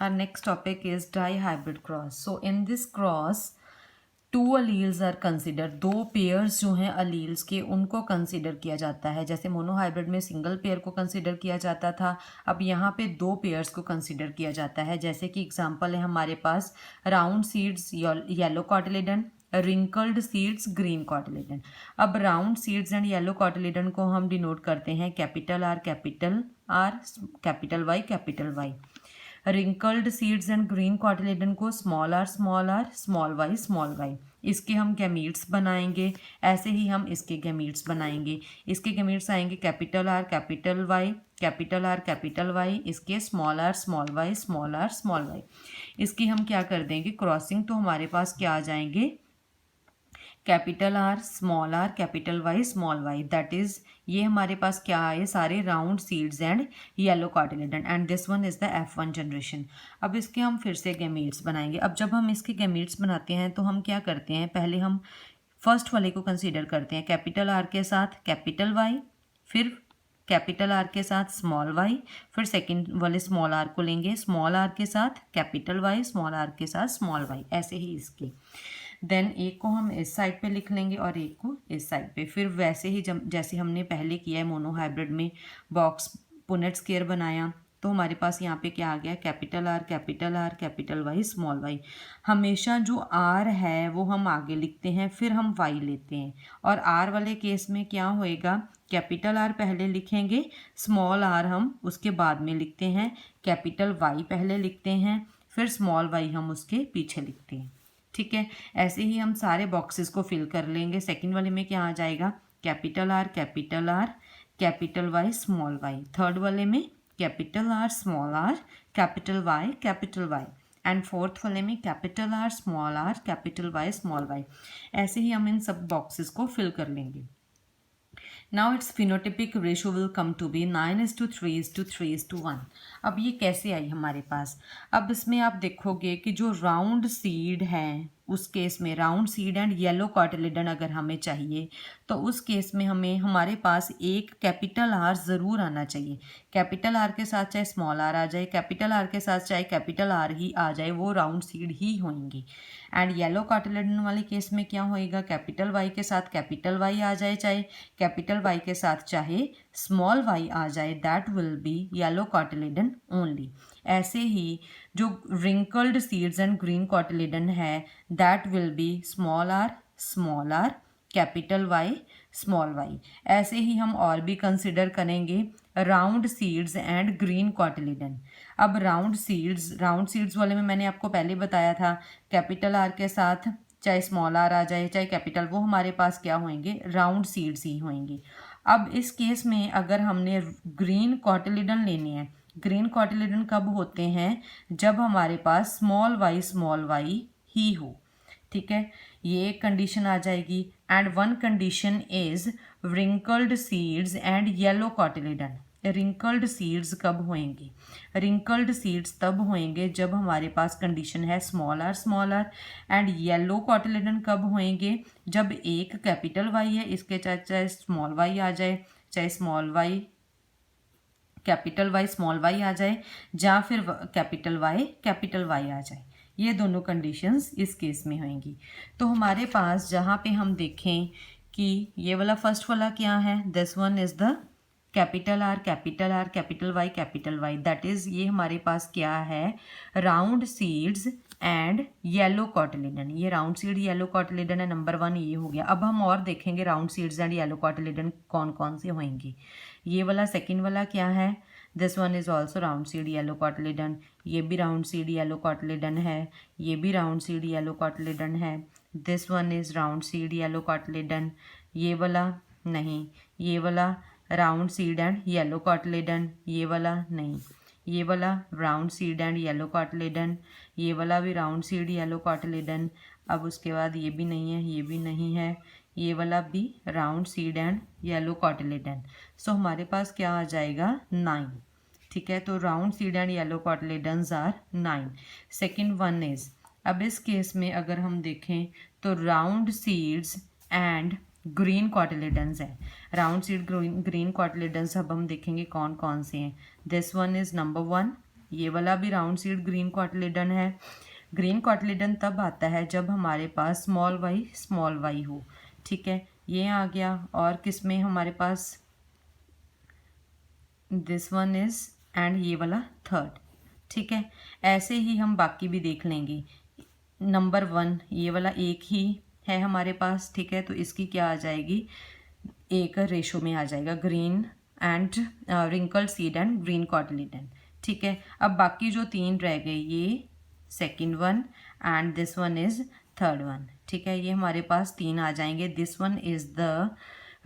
Our next topic is dihybrid cross. So in this cross, two alleles are consider, दो pairs जो हैं alleles के उनको consider किया जाता है. जैसे मोनोहाइब्रिड में सिंगल पेयर को कंसिडर किया जाता था, अब यहाँ पे दो पेयर्स को कंसिडर किया जाता है. जैसे कि एग्जांपल है हमारे पास round seeds yellow cotyledon, wrinkled seeds green cotyledon. अब round seeds and yellow cotyledon को हम डिनोट करते हैं capital R, capital Y. Wrinkled seeds and green cotyledon को स्मॉल आर, स्मॉल वाई. इसके हम गैमीट्स बनाएंगे. ऐसे ही हम इसके गैमीट्स बनाएंगे. इसके गैमीट्स आएंगे कैपिटल आर, कैपिटल वाई. इसके स्मॉल आर, स्मॉल वाई. इसकी हम क्या कर देंगे क्रॉसिंग, तो हमारे पास क्या आ जाएंगे capital R, capital Y, small Y. That is ये हमारे पास क्या आए सारे round seeds and yellow cotyledon. And this one is the F1 generation. अब इसके हम फिर से गैमीट्स बनाएंगे. अब जब हम इसके गैमीट्स बनाते हैं तो हम क्या करते हैं, पहले हम फर्स्ट वाले को कंसीडर करते हैं कैपिटल आर के साथ कैपिटल वाई, फिर कैपिटल आर के साथ स्मॉल वाई, फिर सेकेंड वाले स्मॉल आर को लेंगे स्मॉल आर के साथ कैपिटल वाई, स्मॉल आर के साथ स्मॉल वाई. ऐसे ही इसके देन एक को हम इस साइड पे लिख लेंगे और एक को इस साइड पे. फिर वैसे ही जैसे हमने पहले किया है मोनोहाइब्रिड में बॉक्स पुनेट स्क्वायर बनाया, तो हमारे पास यहाँ पे क्या आ गया capital R, capital Y, small Y. हमेशा जो आर है वो हम आगे लिखते हैं, फिर हम वाई लेते हैं. और आर वाले केस में क्या होएगा, कैपिटल आर पहले लिखेंगे, स्मॉल आर हम उसके बाद में लिखते हैं, कैपिटल वाई पहले लिखते हैं, फिर स्मॉल वाई हम उसके पीछे लिखते हैं. ठीक है, ऐसे ही हम सारे बॉक्सेस को फिल कर लेंगे. सेकंड वाले में क्या आ जाएगा capital R, capital Y, small Y. Third वाले में capital R, capital Y. And fourth वाले में capital R, capital Y, small Y. ऐसे ही हम इन सब बॉक्सेस को फिल कर लेंगे. Now its phenotypic ratio will come to be 9:3:3:1. अब ये कैसे आई हमारे पास, अब इसमें आप देखोगे कि जो राउंड सीड है उस केस में round seed and yellow cotyledon अगर हमें चाहिए तो उस केस में हमें हमारे पास एक कैपिटल आर ज़रूर आना चाहिए. कैपिटल आर के साथ चाहे स्मॉल आर आ जाए, कैपिटल आर के साथ चाहे कैपिटल आर ही आ जाए, वो राउंड सीड ही होंगी. एंड येलो कॉटिलेडन वाले केस में क्या होएगा, कैपिटल वाई के साथ कैपिटल वाई आ जाए, चाहे कैपिटल वाई के साथ चाहे स्मॉल वाई आ जाए, that will be yellow cotyledon only. ऐसे ही जो wrinkled seeds and green cotyledon है that will be small R, capital Y, small Y. ऐसे ही हम और भी कंसिडर करेंगे round seeds and green cotyledon. अब राउंड सीड्स वाले में मैंने आपको पहले बताया था कैपिटल आर के साथ चाहे स्मॉल आर आ जाए चाहे कैपिटल, वो हमारे पास क्या होंगे राउंड सीड्स ही होंगे. अब इस केस में अगर हमने ग्रीन कॉटिलेडन लेने हैं, ग्रीन कॉटिलेडन कब होते हैं, जब हमारे पास स्मॉल वाई ही हो. ठीक है, ये एक कंडीशन आ जाएगी. And one condition is wrinkled seeds and yellow cotyledon. Wrinkled seeds कब होंगे, रिंकल्ड सीड्स तब होंगे जब हमारे पास कंडीशन है small R. And yellow cotyledon कब होंगे, जब एक कैपिटल वाई है, इसके चाहे स्मॉल वाई आ जाए, चाहे small Y capital Y small Y आ जाए, या फिर कैपिटल वाई आ जाए. ये दोनों कंडीशंस इस केस में होंगी. तो हमारे पास जहाँ पे हम देखें कि ये वाला फर्स्ट वाला क्या है, this one is the capital R, capital Y. That is ये हमारे पास क्या है round seeds and yellow cotyledon. ये राउंड सीड येलो कॉटिलेडन है, नंबर 1 ये हो गया. अब हम और देखेंगे round seeds and yellow cotyledon कौन कौन से होंगे. ये वाला सेकेंड वाला क्या है, this one is also round seed yellow cotyledon. ये भी राउंड सीड येलो कॉटिलेडन है, ये भी राउंड सीड येलो कॉटिलेडन है. This one is round seed yellow cotyledon. ये वाला नहीं, ये वाला round seed and yellow cotyledon. ये वाला नहीं, ये वाला round seed and yellow cotyledon. ये वाला भी राउंड सीड येलो कॉटिलेडन. अब उसके बाद ये भी नहीं है, ये भी नहीं है, ये वाला भी round seed and yellow cotyledon. So हमारे पास क्या आ जाएगा 9. ठीक है, तो round seed and yellow cotyledons are 9. Second one is, अब इस केस में अगर हम देखें तो round seeds and green cotyledons है. राउंड सीड ग्रीन कॉटिलेडन्स अब हम देखेंगे कौन कौन से हैं. दिस वन इज नंबर 1, ये वाला भी राउंड सीड ग्रीन कॉटलिडन है। ग्रीन कॉटलिडन तब आता है जब हमारे पास स्मॉल वाई हो, ठीक है, ये आ गया। और किस में हमारे पास दिस वन इज एंड ये वाला थर्ड, ठीक है। ऐसे ही हम बाकी भी देख लेंगे। नंबर 1 ये वाला एक ही है हमारे पास, ठीक है, तो इसकी क्या आ जाएगी, एक रेशो में आ जाएगा, green and wrinkled seed and green cotyledon, ठीक है। अब बाकी जो 3 रह गए, ये second one and this one is third one, ठीक है, ये हमारे पास 3 आ जाएंगे। This one is the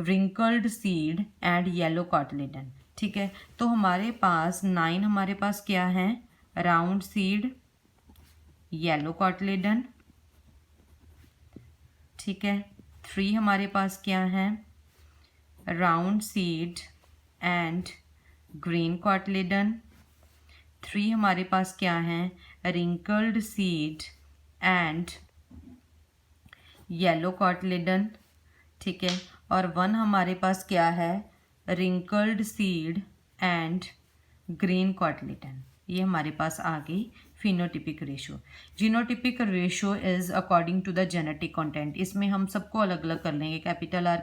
wrinkled seed and yellow cotyledon, ठीक है। तो हमारे पास 9 हमारे पास क्या है, राउंड सीड येलो कॉटलिडन, ठीक है। 3 हमारे पास क्या है, round seed and green cotyledon. 3 हमारे पास क्या है, wrinkled seed and yellow cotyledon, ठीक है। और 1 हमारे पास क्या है, wrinkled seed and green cotyledon. ये हमारे पास आ गई phenotypic ratio. Genotypic ratio is according to the genetic content. इसमें हम सबको अलग अलग कर लेंगे, कैपिटल आर,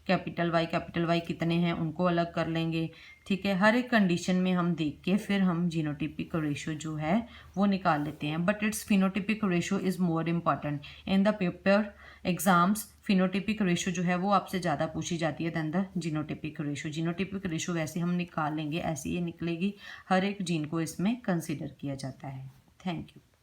कैपिटल वाई कितने हैं उनको अलग कर लेंगे, ठीक है। हर एक कंडीशन में हम देख के फिर हम जीनोटिपिक रेशो जो है वो निकाल लेते हैं। But it's phenotypic ratio is more important in the paper exams. Phenotypic ratio जो है वो आपसे ज़्यादा पूछी जाती है than the genotypic ratio. Genotypic ratio वैसे हम निकाल लेंगे, ऐसे ये निकलेगी, हर एक जीन को इसमें कंसिडर किया जाता है। Thank you.